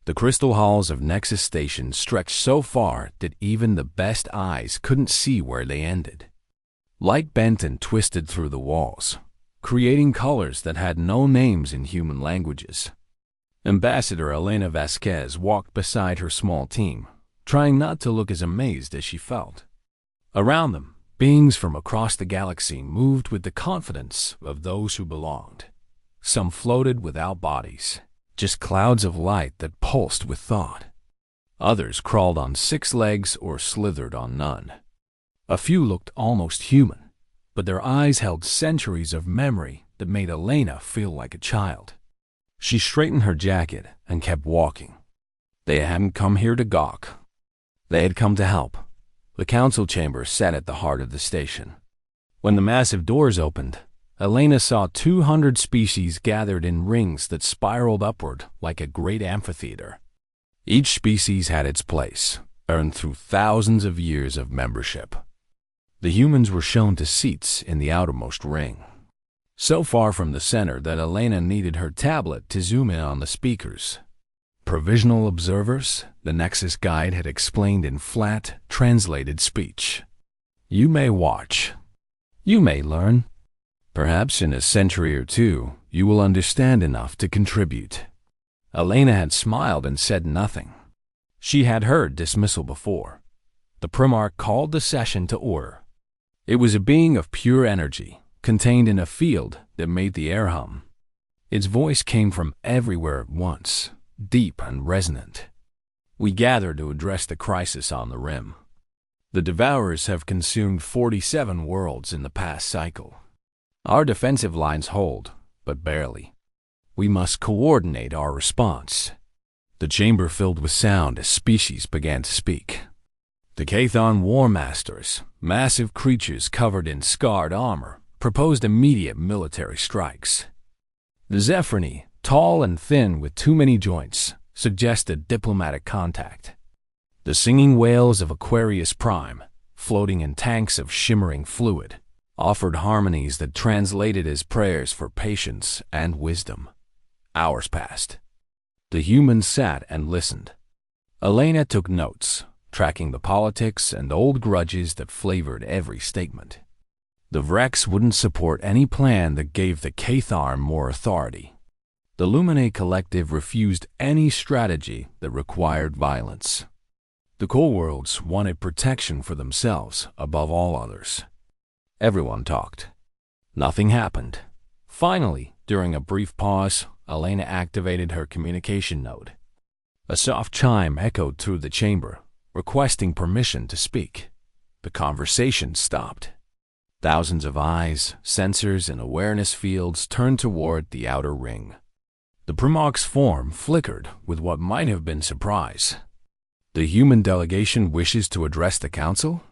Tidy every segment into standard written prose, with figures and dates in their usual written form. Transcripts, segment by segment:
The crystal halls of Nexus Station stretched so far that even the best eyes couldn't see where they ended. Light bent and twisted through the walls, creating colors that had no names in human languages. Ambassador Elena Vasquez walked beside her small team, trying not to look as amazed as she felt. Around them, beings from across the galaxy moved with the confidence of those who belonged. Some floated without bodies, just clouds of light that pulsed with thought. Others crawled on 6 legs or slithered on none. A few looked almost human, but their eyes held centuries of memory that made Elena feel like a child. She straightened her jacket and kept walking. They hadn't come here to gawk. They had come to help. The council chamber sat at the heart of the station. When the massive doors opened, Elena saw 200 species gathered in rings that spiraled upward like a great amphitheater. Each species had its place, earned through thousands of years of membership. The humans were shown to seats in the outermost ring, so far from the center that Elena needed her tablet to zoom in on the speakers. Provisional observers, the Nexus guide had explained in flat, translated speech. You may watch. You may learn. Perhaps in a century or two, you will understand enough to contribute. Elena had smiled and said nothing. She had heard dismissal before. The Primarch called the session to order. It was a being of pure energy, contained in a field that made the air hum. Its voice came from everywhere at once, deep and resonant. We gather to address the crisis on the rim. The Devourers have consumed 47 worlds in the past cycle. Our defensive lines hold, but barely. We must coordinate our response. The chamber filled with sound as species began to speak. The Cathon War Masters, massive creatures covered in scarred armor, proposed immediate military strikes. The Zephyrini, tall and thin with too many joints, suggested diplomatic contact. The singing whales of Aquarius Prime, floating in tanks of shimmering fluid, offered harmonies that translated as prayers for patience and wisdom. Hours passed. The humans sat and listened. Elena took notes, tracking the politics and old grudges that flavored every statement. The Vrex wouldn't support any plan that gave the Cathar more authority. The Lumine Collective refused any strategy that required violence. The Coalworlds wanted protection for themselves above all others. Everyone talked. Nothing happened. Finally, during a brief pause, Elena activated her communication node. A soft chime echoed through the chamber, requesting permission to speak. The conversation stopped. Thousands of eyes, sensors, and awareness fields turned toward the outer ring. The Primarch's form flickered with what might have been surprise. The human delegation wishes to address the council?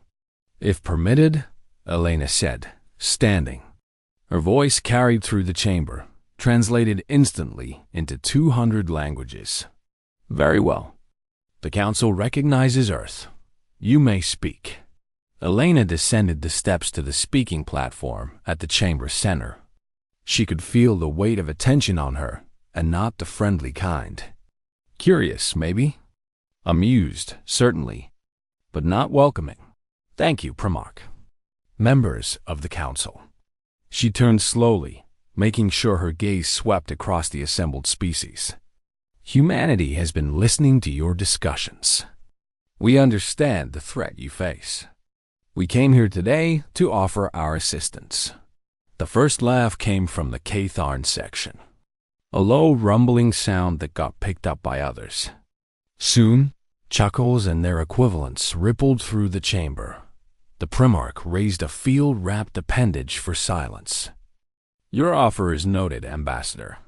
If permitted, Elena said, standing. Her voice carried through the chamber, translated instantly into 200 languages. Very well. The council recognizes Earth. You may speak. Elena descended the steps to the speaking platform at the chamber's center. She could feel the weight of attention on her, and not the friendly kind. Curious, maybe? Amused, certainly, but not welcoming. Thank you, Primarch. Members of the council. She turned slowly, making sure her gaze swept across the assembled species. Humanity has been listening to your discussions. We understand the threat you face. We came here today to offer our assistance. The first laugh came from the Catharn section, a low rumbling sound that got picked up by others. Soon, chuckles and their equivalents rippled through the chamber. The Primarch raised a field-wrapped appendage for silence. Your offer is noted, Ambassador.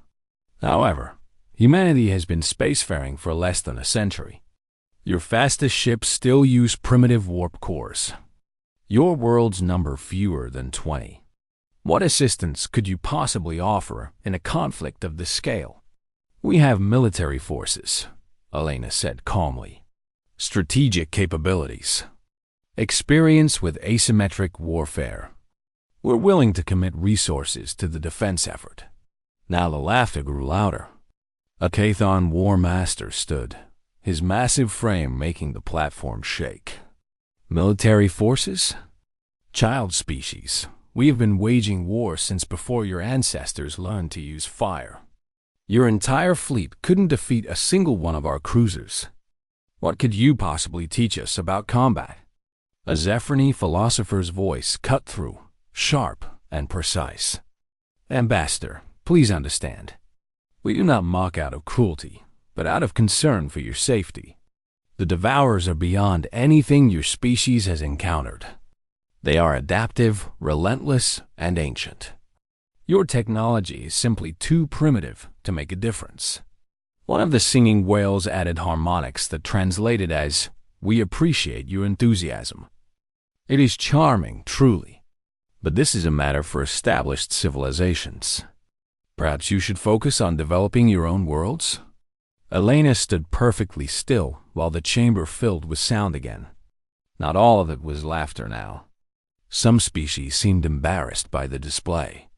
However, humanity has been spacefaring for less than a century. Your fastest ships still use primitive warp cores. Your worlds number fewer than 20. What assistance could you possibly offer in a conflict of this scale? We have military forces, Elena said calmly. Strategic capabilities. Experience with asymmetric warfare. We're willing to commit resources to the defense effort. Now the laughter grew louder. A Kathon War Master stood, his massive frame making the platform shake. Military forces? Child species. We have been waging war since before your ancestors learned to use fire. Your entire fleet couldn't defeat a single one of our cruisers. What could you possibly teach us about combat? A Zephrony philosopher's voice cut through, sharp and precise. Ambassador, please understand. We do not mock out of cruelty, but out of concern for your safety. The Devourers are beyond anything your species has encountered. They are adaptive, relentless, and ancient. Your technology is simply too primitive to make a difference. One of the singing whales added harmonics that translated as, "We appreciate your enthusiasm." It is charming, truly. But this is a matter for established civilizations. Perhaps you should focus on developing your own worlds? Elena stood perfectly still while the chamber filled with sound again. Not all of it was laughter now. Some species seemed embarrassed by the display.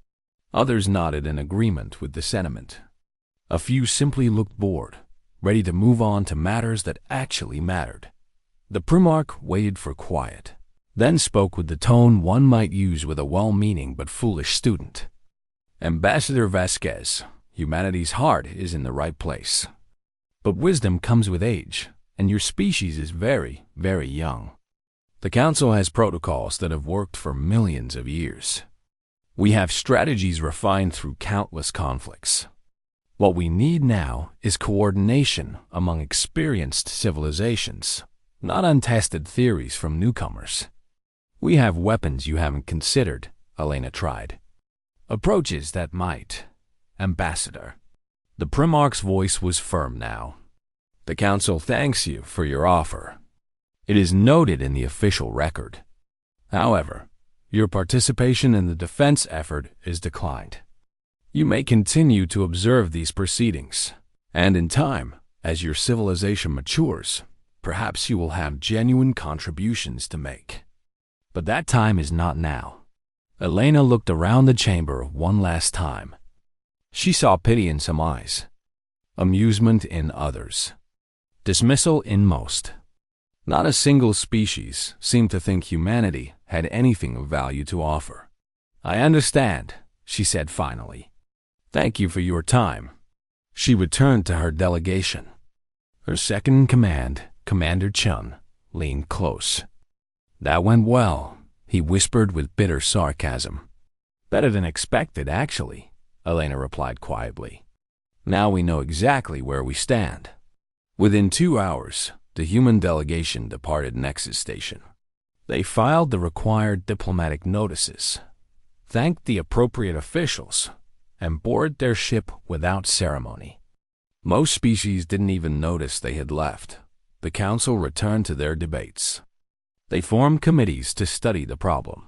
Others nodded in agreement with the sentiment. A few simply looked bored, ready to move on to matters that actually mattered. The Primarch waited for quiet, then spoke with the tone one might use with a well-meaning but foolish student. Ambassador Vasquez, humanity's heart is in the right place. But wisdom comes with age, and your species is very, very young. The Council has protocols that have worked for millions of years. We have strategies refined through countless conflicts. What we need now is coordination among experienced civilizations, not untested theories from newcomers. We have weapons you haven't considered, Elena tried. Approaches that might. Ambassador. The Primarch's voice was firm now. The Council thanks you for your offer. It is noted in the official record. However, your participation in the defense effort is declined. You may continue to observe these proceedings, and in time, as your civilization matures, perhaps you will have genuine contributions to make. But that time is not now. Elena looked around the chamber one last time. She saw pity in some eyes, amusement in others, dismissal in most. Not a single species seemed to think humanity had anything of value to offer. I understand, she said finally. Thank you for your time. She returned to her delegation. Her second-in-command, Commander Chun, leaned close. That went well, he whispered with bitter sarcasm. Better than expected, actually, Elena replied quietly. Now we know exactly where we stand. Within 2 hours, the human delegation departed Nexus Station. They filed the required diplomatic notices, thanked the appropriate officials, and boarded their ship without ceremony. Most species didn't even notice they had left. The Council returned to their debates. They formed committees to study the problem.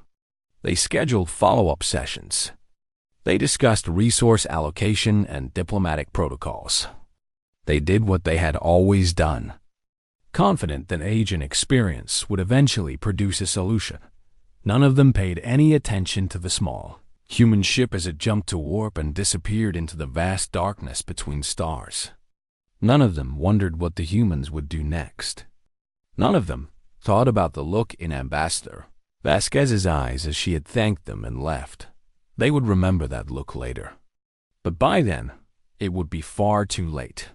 They scheduled follow-up sessions. They discussed resource allocation and diplomatic protocols. They did what they had always done, confident that age and experience would eventually produce a solution. None of them paid any attention to the small human ship as it jumped to warp and disappeared into the vast darkness between stars. None of them wondered what the humans would do next. None of them thought about the look in Ambassador Vasquez's eyes as she had thanked them and left. They would remember that look later. But by then, it would be far too late.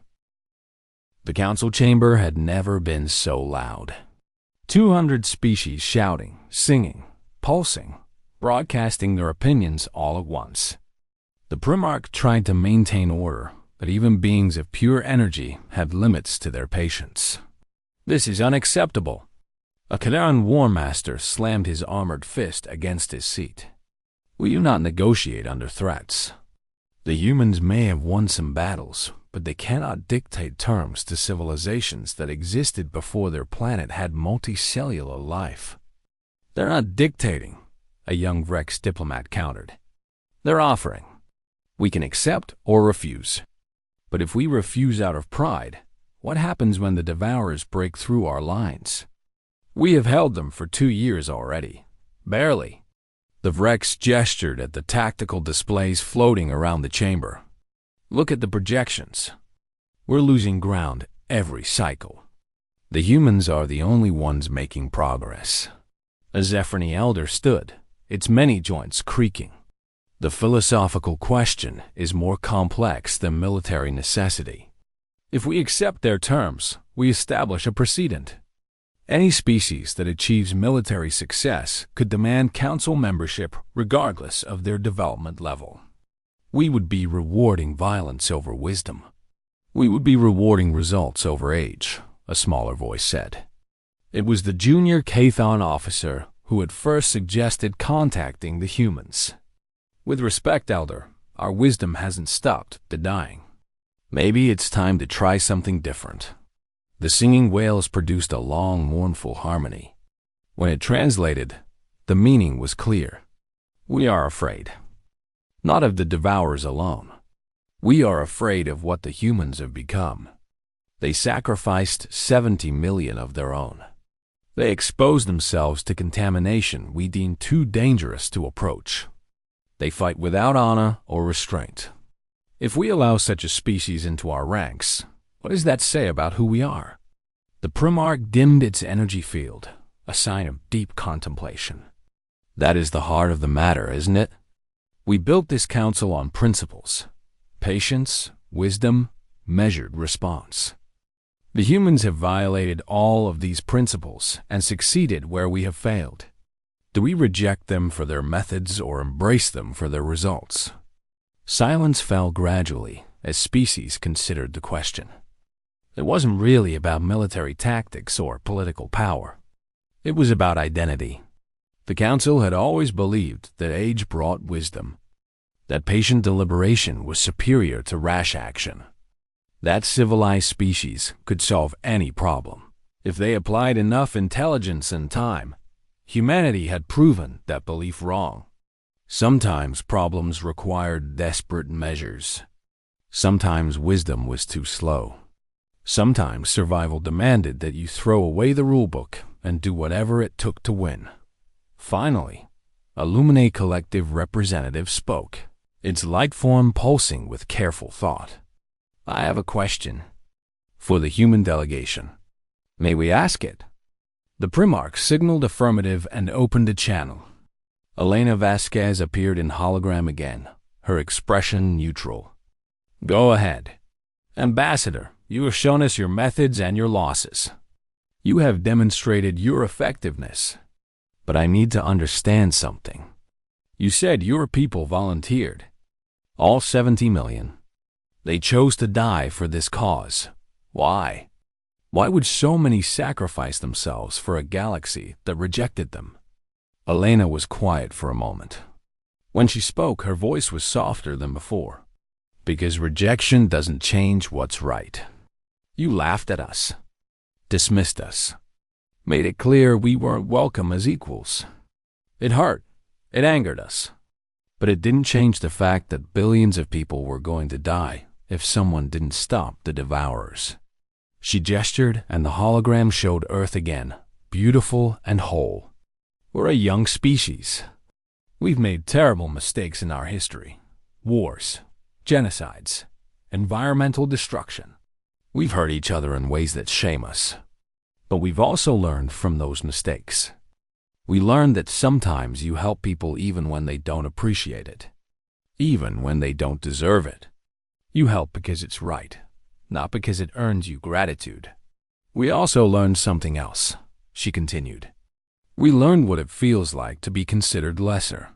The council chamber had never been so loud. 200 species shouting, singing, pulsing, broadcasting their opinions all at once. The Primarch tried to maintain order, but even beings of pure energy had limits to their patience. This is unacceptable. A Kadaran War Master slammed his armored fist against his seat. We do not negotiate under threats. The humans may have won some battles, but they cannot dictate terms to civilizations that existed before their planet had multicellular life. They're not dictating, a young Vrex diplomat countered. They're offering. We can accept or refuse. But if we refuse out of pride, what happens when the Devourers break through our lines? We have held them for 2 years already. Barely. The Vrex gestured at the tactical displays floating around the chamber. Look at the projections. We're losing ground every cycle. The humans are the only ones making progress. A Zephyrny elder stood, its many joints creaking. The philosophical question is more complex than military necessity. If we accept their terms, we establish a precedent. Any species that achieves military success could demand council membership regardless of their development level. We would be rewarding violence over wisdom. We would be rewarding results over age, a smaller voice said. It was the junior Kathon officer who had first suggested contacting the humans. With respect, Elder, our wisdom hasn't stopped dying. Maybe it's time to try something different. The singing whales produced a long, mournful harmony. When it translated, the meaning was clear. We are afraid. Not of the devourers alone. We are afraid of what the humans have become. They sacrificed 70 million of their own. They exposed themselves to contamination we deem too dangerous to approach. They fight without honor or restraint. If we allow such a species into our ranks, what does that say about who we are? The Primarch dimmed its energy field, a sign of deep contemplation. That is the heart of the matter, isn't it? We built this council on principles: patience, wisdom, measured response. The humans have violated all of these principles and succeeded where we have failed. Do we reject them for their methods or embrace them for their results? Silence fell gradually as species considered the question. It wasn't really about military tactics or political power. It was about identity. The council had always believed that age brought wisdom, that patient deliberation was superior to rash action, that civilized species could solve any problem if they applied enough intelligence and time. Humanity had proven that belief wrong. Sometimes problems required desperate measures. Sometimes wisdom was too slow. Sometimes survival demanded that you throw away the rulebook and do whatever it took to win. Finally, a Lumine Collective representative spoke, its light form pulsing with careful thought. I have a question for the human delegation. May we ask it? The Primarch signaled affirmative and opened a channel. Elena Vasquez appeared in hologram again, her expression neutral. Go ahead. Ambassador, you have shown us your methods and your losses. You have demonstrated your effectiveness. But I need to understand something. You said your people volunteered. All 70 million. They chose to die for this cause. Why? Why would so many sacrifice themselves for a galaxy that rejected them? Elena was quiet for a moment. When she spoke, her voice was softer than before. Because rejection doesn't change what's right. You laughed at us, dismissed us, made it clear we weren't welcome as equals. It hurt, it angered us, but it didn't change the fact that billions of people were going to die if someone didn't stop the devourers. She gestured, and the hologram showed Earth again, beautiful and whole. We're a young species. We've made terrible mistakes in our history. Wars, genocides, environmental destruction. We've hurt each other in ways that shame us. But we've also learned from those mistakes. We learned that sometimes you help people even when they don't appreciate it, even when they don't deserve it. You help because it's right, not because it earns you gratitude. We also learned something else, she continued. We learned what it feels like to be considered lesser,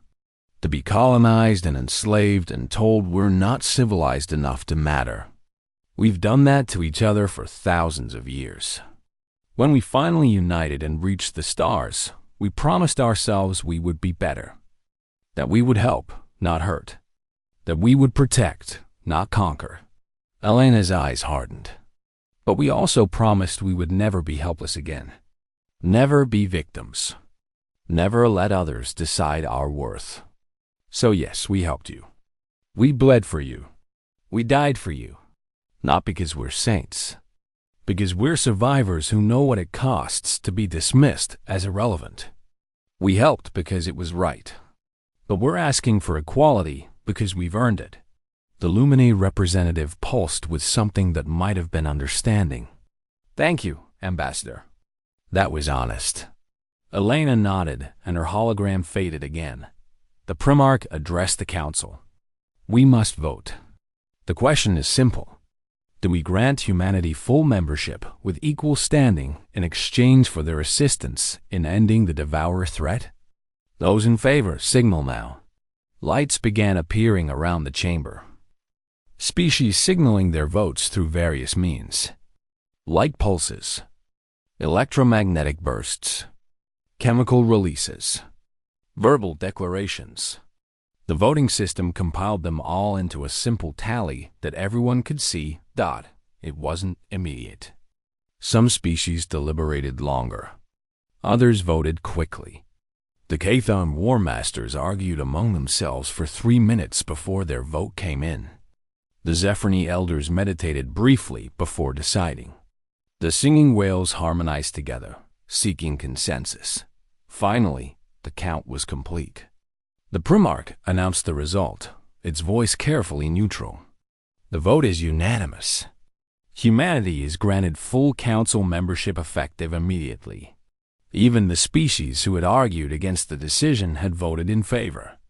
to be colonized and enslaved and told we're not civilized enough to matter. We've done that to each other for thousands of years. When we finally united and reached the stars, we promised ourselves we would be better, that we would help, not hurt, that we would protect, not conquer. Elena's eyes hardened. But we also promised we would never be helpless again. Never be victims. Never let others decide our worth. So yes, we helped you. We bled for you. We died for you. Not because we're saints. Because we're survivors who know what it costs to be dismissed as irrelevant. We helped because it was right. But we're asking for equality because we've earned it. The Lumine representative pulsed with something that might have been understanding. "Thank you, Ambassador." That was honest. Elena nodded, and her hologram faded again. The Primarch addressed the council. "We must vote. The question is simple. Do we grant humanity full membership with equal standing in exchange for their assistance in ending the Devourer threat? Those in favor, signal now." Lights began appearing around the chamber. Species signaling their votes through various means. Light pulses, electromagnetic bursts, chemical releases, verbal declarations. The voting system compiled them all into a simple tally that everyone could see. It wasn't immediate. Some species deliberated longer. Others voted quickly. The Cathon War Masters argued among themselves for 3 minutes before their vote came in. The Zephyrini elders meditated briefly before deciding. The singing whales harmonized together, seeking consensus. Finally, the count was complete. The Primarch announced the result, its voice carefully neutral. "The vote is unanimous. Humanity is granted full council membership effective immediately." Even the species who had argued against the decision had voted in favor.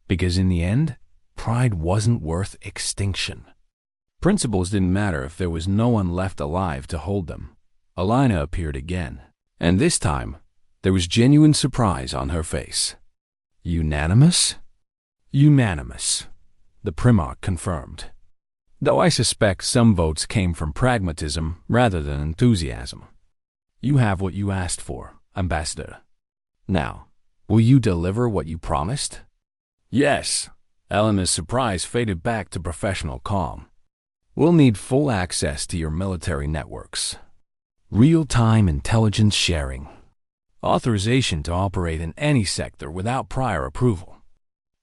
Because in the end, pride wasn't worth extinction. Principles didn't matter if there was no one left alive to hold them. Elena appeared again, and this time, there was genuine surprise on her face. "Unanimous?" "Unanimous," the Primarch confirmed. "Though I suspect some votes came from pragmatism rather than enthusiasm. You have what you asked for, Ambassador. Now, will you deliver what you promised?" "Yes." Elena's surprise faded back to professional calm. "We'll need full access to your military networks. Real-time intelligence sharing. Authorization to operate in any sector without prior approval.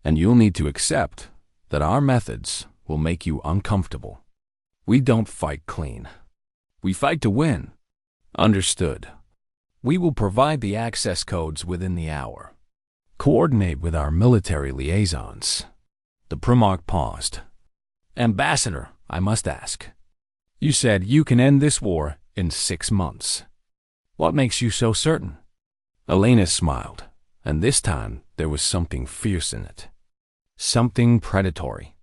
And you'll need to accept that our methods will make you uncomfortable. We don't fight clean. We fight to win." "Understood. We will provide the access codes within the hour. Coordinate with our military liaisons." The Primarch paused. "Ambassador, I must ask. You said you can end this war in 6 months. What makes you so certain?" Elena smiled, and this time there was something fierce in it. Something predatory.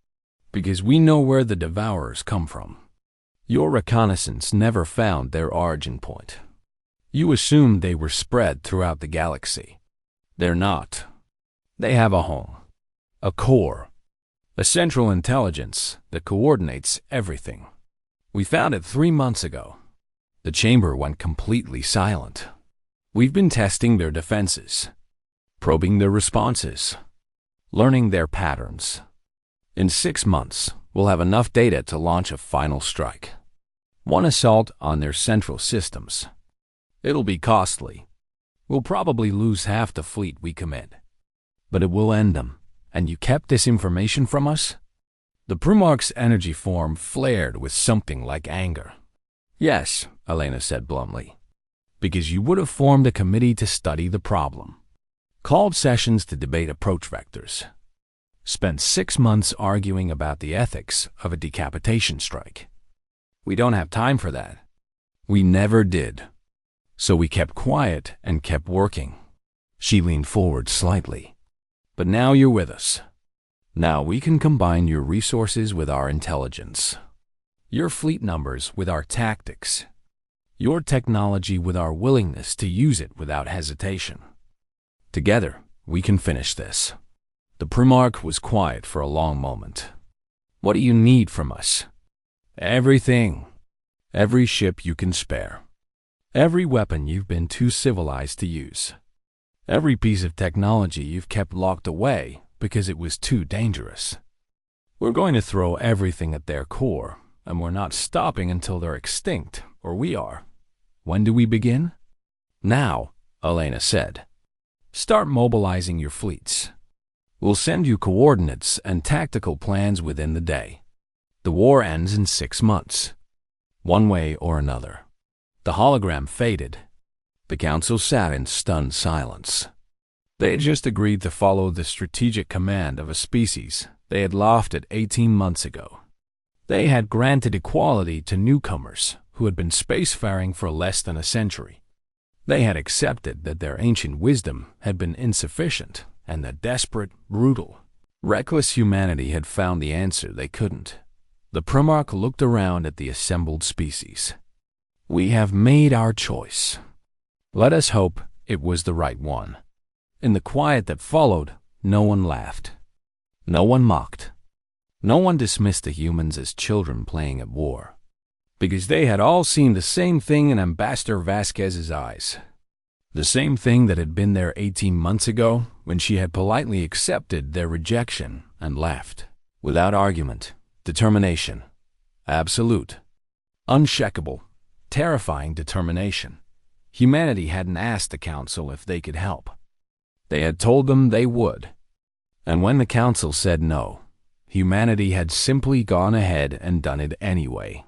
"Because we know where the Devourers come from. Your reconnaissance never found their origin point. You assumed they were spread throughout the galaxy. They're not. They have a home, a core, a central intelligence that coordinates everything. We found it 3 months ago. The chamber went completely silent. We've been testing their defenses, probing their responses, learning their patterns. In 6 months, we'll have enough data to launch a final strike. One assault on their central systems. It'll be costly. We'll probably lose half the fleet we commit. But it will end them. And you kept this information from us?" The Primarch's energy form flared with something like anger. "Yes," Elena said bluntly. "Because you would have formed a committee to study the problem. Called sessions to debate approach vectors. Spent 6 months arguing about the ethics of a decapitation strike. We don't have time for that. We never did. So we kept quiet and kept working." She leaned forward slightly. "But now you're with us. Now we can combine your resources with our intelligence. Your fleet numbers with our tactics. Your technology with our willingness to use it without hesitation. Together, we can finish this." The Primarch was quiet for a long moment. "What do you need from us?" "Everything. Every ship you can spare. Every weapon you've been too civilized to use. Every piece of technology you've kept locked away because it was too dangerous. We're going to throw everything at their core, and we're not stopping until they're extinct, or we are. When do we begin?" "Now," Elena said. "Start mobilizing your fleets. We'll send you coordinates and tactical plans within the day. The war ends in 6 months. One way or another." The hologram faded. The council sat in stunned silence. They had just agreed to follow the strategic command of a species they had laughed at 18 months ago. They had granted equality to newcomers who had been spacefaring for less than a century. They had accepted that their ancient wisdom had been insufficient and that desperate, brutal, reckless humanity had found the answer they couldn't. The Primarch looked around at the assembled species. "We have made our choice. Let us hope it was the right one." In the quiet that followed, no one laughed. No one mocked. No one dismissed the humans as children playing at war, because they had all seen the same thing in Ambassador Vasquez's eyes. The same thing that had been there 18 months ago when she had politely accepted their rejection and left. Without argument, determination. Absolute, unshakable, terrifying determination. Humanity hadn't asked the Council if they could help. They had told them they would. And when the Council said no, humanity had simply gone ahead and done it anyway.